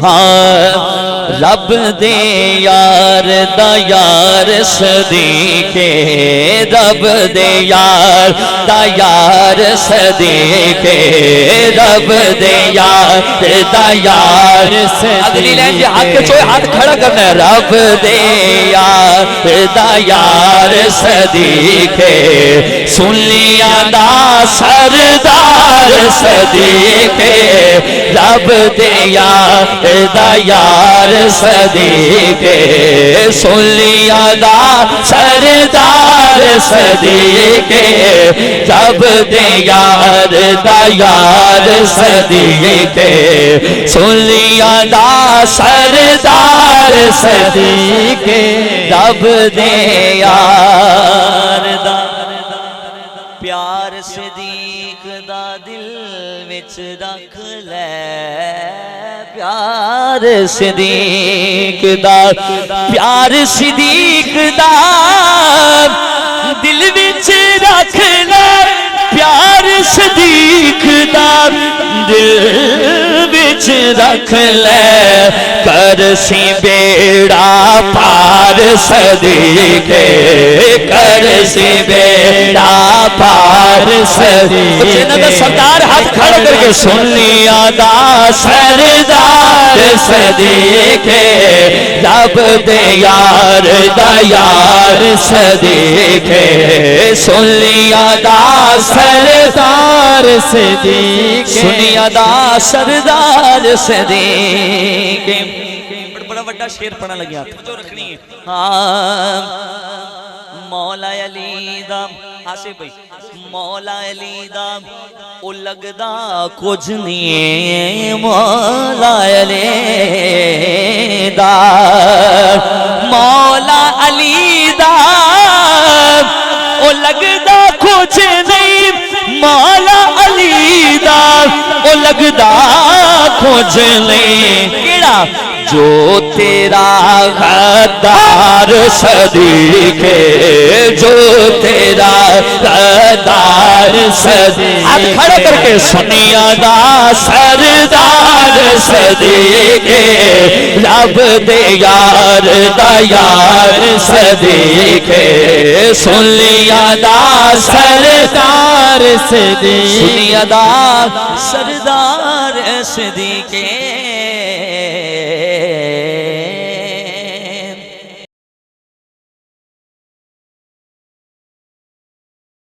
ہاں رب دے یار دا یار صدیقے رب دے یار دا یار صدیقے رب دے یار دا یار صدیقے اگلی لائن جی ہاتھ کے چوئے ہاتھ کھڑا کرنا ہے رب دے یار دا یار صدیقے سن لیا دا سردار صدیقے رب دے یار دا یار صدیقے سن لیا دا سردار صدیقے رب دے یار دا یار صدیقے سن لیا دا سردار صدیقے رب دے یار دا پیار صدیق دا دل وچ رکھ لے پیار صدیق دا پیار صدیق دا دل وچ رکھ لے پیار صدیق دا دل وچ رکھ لے کر سی بیڑا پار صدیقے کر سی بیڑا پار صدیقے سردار ہاتھ کھڑا کر کے سن لیا دا سردار صدیقے رب دے یار دا یار صدیقے سن لیا دا سردار صدیقے سن لیا دا سردار صدیقے بڑا بڑا شیر پڑھنا لگیا جو رکھنی ہے ہاں مولا علی دا آصف بھائی مولا علی دا او لگدا کچھ نہیں مولا علی دا مولا علی دا او لگدا کچھ نہیں مولا علی دا او لگدا کچھ نہیں کیڑا جو تیرا غدار صدیقے جو تیرا غدار صدیقے ہاتھ کھڑا کر کے سنیا دا سردار صدیقے رب دے یار دا یار صدیقے سن لیا دا سردار صدیقے سنیا دا سردار صدیقے